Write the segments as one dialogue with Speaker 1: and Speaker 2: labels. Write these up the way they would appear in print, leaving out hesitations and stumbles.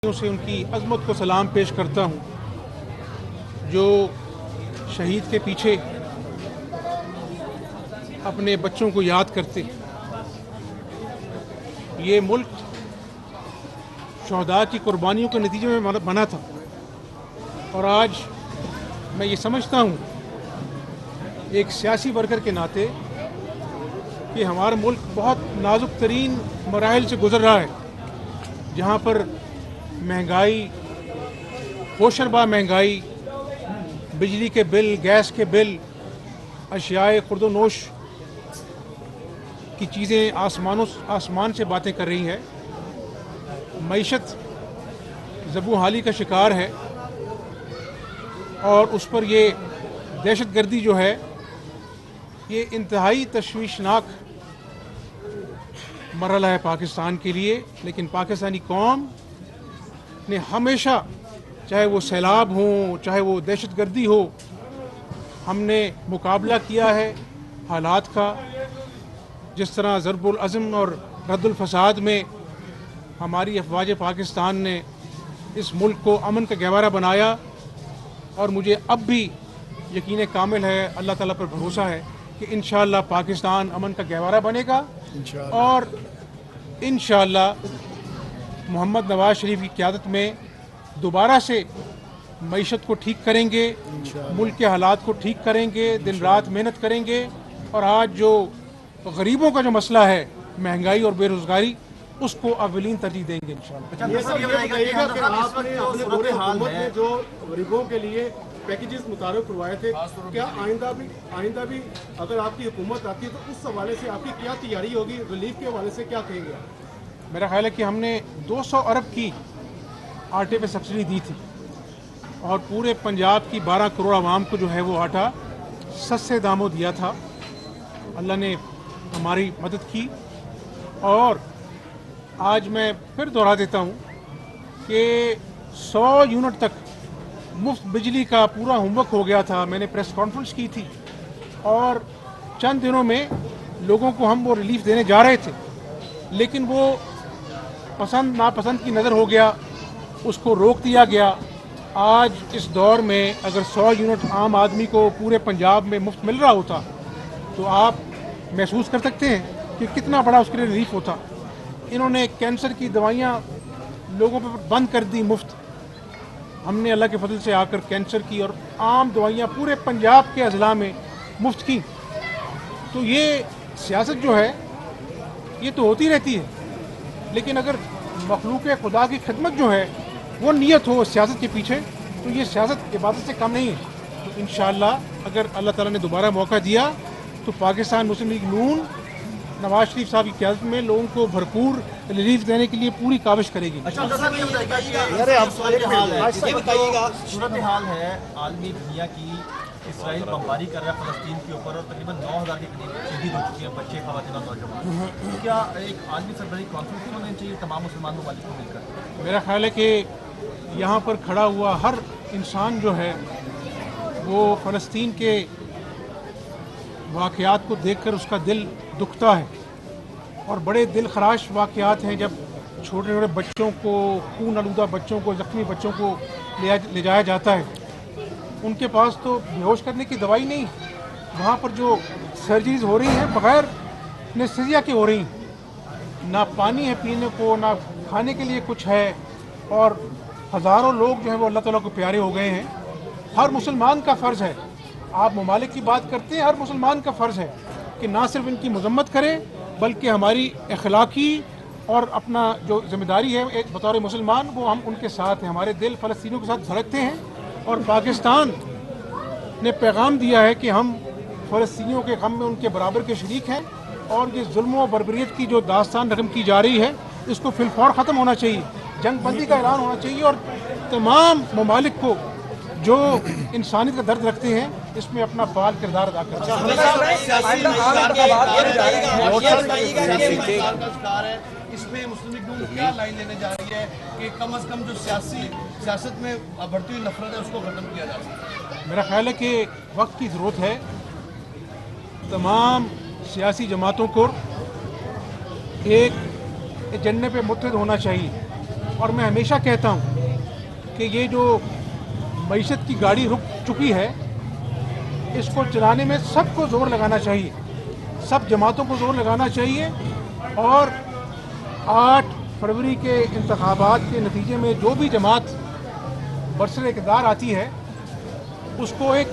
Speaker 1: से उनकी अज़मत को सलाम पेश करता हूँ जो शहीद के पीछे अपने बच्चों को याद करते। ये मुल्क शहदा की कुर्बानियों के नतीजे में बना था और आज मैं ये समझता हूँ एक सियासी वर्कर के नाते कि हमारा मुल्क बहुत नाजुक तरीन मराहिल से गुज़र रहा है, जहाँ पर महंगाई, होशरबा महंगाई, बिजली के बिल, गैस के बिल, अशियाए खुर्दोनोश की चीज़ें आसमान से बातें कर रही हैं। मईशत ज़बू हाली का शिकार है और उस पर ये दहशतगर्दी जो है ये इंतहाई तशवीशनाक मरहला है पाकिस्तान के लिए। लेकिन पाकिस्तानी कौम ने हमेशा, चाहे वो सैलाब हो, चाहे वो दहशतगर्दी हो, हमने मुकाबला किया है हालात का। जिस तरह ज़रबुल अज़म और रद्दुल फसाद में हमारी अफवाज पाकिस्तान ने इस मुल्क को अमन का गहवारा बनाया, और मुझे अब भी यकीन कामिल है, अल्लाह ताला पर भरोसा है कि इंशाअल्लाह पाकिस्तान अमन का गहवारा बनेगा और इंशाअल्लाह मोहम्मद नवाज शरीफ की क़यादत में दोबारा से मईशत को ठीक करेंगे, मुल्क के हालात को ठीक करेंगे, दिन रात मेहनत करेंगे। और आज जो गरीबों का जो मसला है, महंगाई और बेरोज़गारी, उसको अवलीन तरजीह देंगे इंशाअल्लाह।
Speaker 2: ये सब ये बताइएगा कि आपने अपने पूरे हुकूमत में जो गरीबों के लिए पैकेजेस मुतारफ करवाए थे, क्या आइंदा भी अगर आपकी हुकूमत आती है तो उस हवाले से आपकी क्या तैयारी होगी? रिलीफ के हवाले से क्या कहेंगे आप?
Speaker 1: मेरा ख्याल है कि हमने 200 अरब की आटे पे सब्सिडी दी थी और पूरे पंजाब की 12 करोड़ आवाम को जो है वो आटा सस्ते दामों दिया था। अल्लाह ने हमारी मदद की और आज मैं फिर दोहरा देता हूँ कि 100 यूनिट तक मुफ्त बिजली का पूरा होमवर्क हो गया था। मैंने प्रेस कॉन्फ्रेंस की थी और चंद दिनों में लोगों को हम वो रिलीफ देने जा रहे थे, लेकिन वो पसंद नापसंद की नज़र हो गया, उसको रोक दिया गया। आज इस दौर में अगर 100 यूनिट आम आदमी को पूरे पंजाब में मुफ्त मिल रहा होता तो आप महसूस कर सकते हैं कि कितना बड़ा उसके लिए रिलीफ होता। इन्होंने कैंसर की दवाइयाँ लोगों पर बंद कर दी मुफ्त। हमने अल्लाह के फजल से आकर कैंसर की और आम दवाइयाँ पूरे पंजाब के अजला में मुफ्त की। तो ये सियासत जो है ये तो होती रहती है, लेकिन अगर मखलूक खुदा की खिदमत जो है वो नियत हो सियासत के पीछे, तो ये सियासत इबादत से कम नहीं है। तो इंशाअल्लाह अगर अल्लाह ताला ने दोबारा मौका दिया तो पाकिस्तान मुस्लिम लीग नून नवाज शरीफ साहब की क़यादत में लोगों को भरपूर रिलीफ देने के लिए पूरी काविश करेगी।
Speaker 3: अच्छा, सूरत हाल है आलमी दुनिया की, इसराइल बमबारी कर रहा है फ़लस्तीन के ऊपर और तकरीबन 9000 के करीब शहीद हो चुके हैं, बच्चे, ख़वातीन और नौजवान। क्या एक आलमी सरबराही कॉन्फ्रेंस होनी चाहिए तमाम मुसलमान ममालिक को मिलकर?
Speaker 1: मेरा ख्याल है कि यहाँ पर खड़ा हुआ हर इंसान जो है वो फ़लस्तीन के वाक़यात को देखकर उसका दिल दुखता है और बड़े दिल खराश वाक़यात हैं जब छोटे छोटे बच्चों को, खून आलूदा बच्चों को, ज़ख्मी बच्चों को ले जाया जाता है। उनके पास तो बेहोश करने की दवाई नहीं, वहाँ पर जो सर्जरीज हो रही हैं बग़ैर एनेस्थीसिया की हो रही, ना पानी है पीने को, ना खाने के लिए कुछ है, और हज़ारों लोग जो हैं वो अल्लाह ताला को प्यारे हो गए हैं। हर मुसलमान का फ़र्ज़ है, आप ममालिक की बात करते हैं, हर मुसलमान का फ़र्ज़ है कि ना सिर्फ इनकी मज़म्मत करें बल्कि हमारी अखलाकी और अपना जो ज़िम्मेदारी है एक बतौर मुसलमान, वो हम उनके साथ हैं। हमारे दिल फ़लस्तीनियों के साथ धड़कते हैं और पाकिस्तान ने पैगाम दिया है कि हम फ़लस्तीनियों के गम में उनके बराबर के शरीक हैं और ये जुल्म व बर्बरियत की जो दास्तान रकम की जा रही है इसको फिलफौर ख़त्म होना चाहिए, जंग बंदी का ऐलान होना चाहिए और तमाम ममालिक को जो इंसानियत का दर्द रखते हैं इसमें अपना फ़ाल किरदार अदा करना चाहिए।
Speaker 2: इसमें मुस्लिम लीग नून क्या लाइन लेने जा रही है कि कम से कम जो सियासत में बढ़ती हुई नफरत है उसको खत्म किया जा सके?
Speaker 1: मेरा ख्याल है कि वक्त की ज़रूरत है, तमाम सियासी जमातों को एक एजेंडे पे मुत्तहिद होना चाहिए اور میں ہمیشہ کہتا ہوں کہ یہ جو معیشت کی گاڑی رک چکی ہے اس کو چلانے میں سب کو زور لگانا چاہیے، سب جماعتوں کو زور لگانا چاہیے، اور 8 فروری کے انتخابات کے نتیجے میں جو بھی جماعت برسر اقتدار آتی ہے اس کو ایک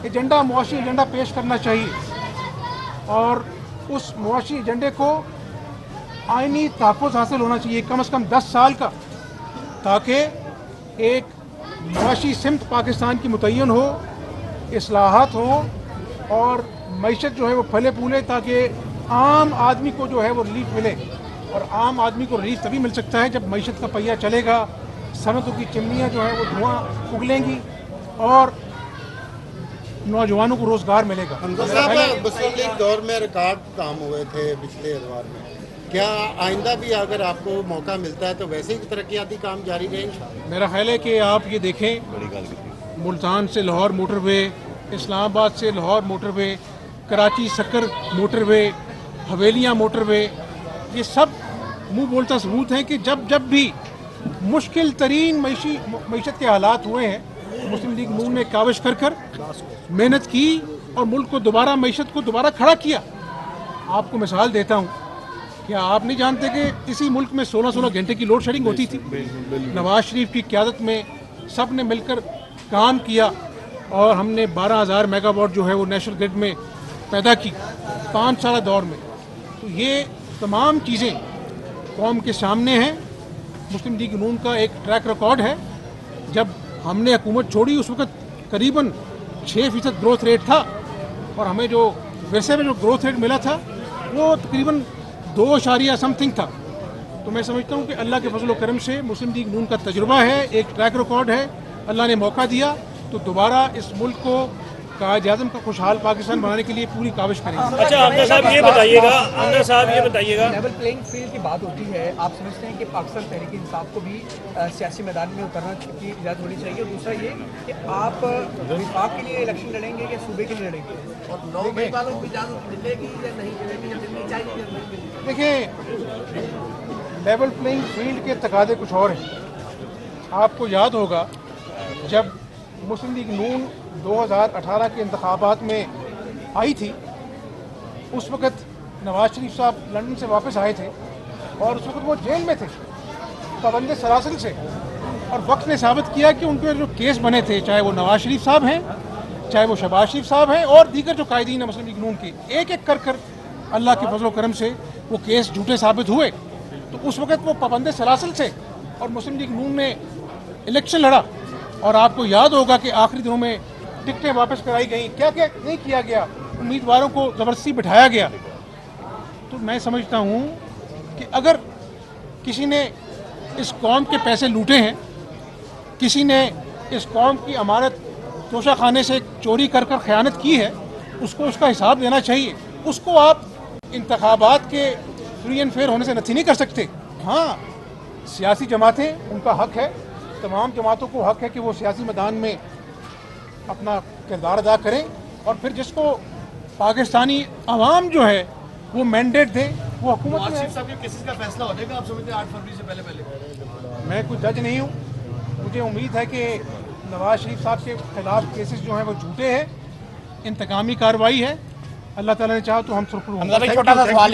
Speaker 1: ایجنڈا، معاشی ایجنڈا پیش کرنا چاہیے، اور اس معاشی ایجنڈے کو آئینی تحفظ حاصل ہونا چاہیے کم از کم 10 سال کا، تاکہ ایک معاشی سمت پاکستان کی متعین ہو، اصلاحات ہوں اور معیشت جو ہے وہ پھلے پھولے، تاکہ عام آدمی کو جو ہے وہ ریلیف ملے، اور عام آدمی کو ریلیف تبھی مل سکتا ہے جب معیشت کا پہیہ چلے گا، صنعتوں کی چمنیاں جو ہیں وہ دھواں اگلیں گی اور نوجوانوں کو روزگار ملے گا۔
Speaker 4: مسلم لیگ دور میں ریکارڈ کام ہوئے تھے پچھلے ادوار میں، کیا آئندہ بھی اگر آپ کو موقع ملتا ہے تو ویسے ہی ترقیاتی کام جاری رہیں گے؟
Speaker 1: میرا خیال ہے کہ آپ یہ دیکھیں، ملتان سے لاہور موٹر وے، اسلام آباد سے لاہور موٹر وے، کراچی سکر موٹر وے، حویلیاں موٹر وے، یہ سب منہ بولتا ثبوت ہیں کہ جب بھی مشکل ترین معیشت کے حالات ہوئے ہیں، مسلم لیگ نون نے کاوش کر محنت کی اور ملک کو دوبارہ، معیشت کو دوبارہ کھڑا کیا۔ آپ کو مثال دیتا ہوں، کیا آپ نہیں جانتے کہ اسی ملک میں 16 گھنٹے کی لوڈ شیڈنگ ہوتی تھی؟ نواز شریف کی قیادت میں سب نے مل کر کام کیا اور ہم نے 12,000 میگا واٹ جو ہے وہ نیشنل گرڈ میں پیدا کی 5 سالہ دور میں۔ تو یہ تمام چیزیں قوم کے سامنے ہیں۔ مسلم لیگ نون کا ایک ٹریک ریکارڈ ہے، جب ہم نے حکومت چھوڑی اس وقت قریباً 6% گروتھ ریٹ تھا، اور ہمیں جو ویسے میں جو گروتھ ریٹ ملا تھا وہ تقریباً 2 سم تھنگ تھا۔ تو میں سمجھتا ہوں کہ اللہ کے فضل و کرم سے مسلم لیگ نون کا تجربہ ہے، ایک ٹریک ریکارڈ ہے، اللہ نے موقع دیا تو دوبارہ اس ملک کو قائد اعظم کا خوشحال پاکستان بنانے کے لیے پوری کاوش کریں گے۔
Speaker 5: اچھا عمدہ صاحب یہ بتائیے گا لیول پلینگ فیلڈ کی بات ہوتی ہے، آپ سمجھتے ہیں کہ پاکستان تحریک انصاف کو بھی سیاسی میدان میں اترنا کی اجازت ہونی چاہیے؟ اور دوسرا یہ کہ آپ وفاق کے لیے الیکشن لڑیں گے یا صوبے کے لیے لڑیں گے؟ اور
Speaker 1: دیکھیں، لیول پلینگ فیلڈ کے تقاضے کچھ اور ہیں۔ آپ کو یاد ہوگا جب مسلم لیگ نون 2018 کے انتخابات میں آئی تھی، اس وقت نواز شریف صاحب لندن سے واپس آئے تھے اور اس وقت وہ جیل میں تھے پابند سلاسل سے، اور وقت نے ثابت کیا کہ ان کے جو کیس بنے تھے، چاہے وہ نواز شریف صاحب ہیں، چاہے وہ شہباز شریف صاحب ہیں اور دیگر جو قائدین ہیں مسلم لیگ نون کے، ایک ایک کر اللہ کے فضل و کرم سے وہ کیس جھوٹے ثابت ہوئے۔ تو اس وقت وہ پابند سلاسل سے اور مسلم لیگ نون نے الیکشن لڑا، اور آپ کو یاد ہوگا کہ آخری دنوں میں ٹکٹیں واپس کرائی گئیں، کیا کیا نہیں کیا گیا، امیدواروں کو زبردستی بٹھایا گیا۔ تو میں سمجھتا ہوں کہ اگر کسی نے اس قوم کے پیسے لوٹے ہیں، کسی نے اس قوم کی امانت توشہ خانے سے چوری کر خیانت کی ہے، اس کو اس کا حساب دینا چاہیے۔ اس کو آپ انتخابات کے فری اینڈ فیئر ہونے سے نتھی نہیں کر سکتے۔ ہاں، سیاسی جماعتیں، ان کا حق ہے، تمام جماعتوں کو حق ہے کہ وہ سیاسی میدان میں اپنا کردار ادا کریں، اور پھر جس کو پاکستانی عوام جو ہے وہ مینڈیٹ دے وہ حکومت میں ہے۔
Speaker 3: صاحب کے کیسز کا فیصلہ ہو جائے گا آپ سمجھتے ہیں 8 فروری سے پہلے؟
Speaker 1: میں کوئی جج نہیں ہوں، مجھے امید ہے کہ نواز شریف صاحب کے خلاف کیسز جو ہیں وہ جھوٹے ہیں، انتقامی کارروائی ہے، اللہ تعالیٰ نے چاہا تو ہم سرخرو ہوں گے۔
Speaker 5: چھوٹا سا سوال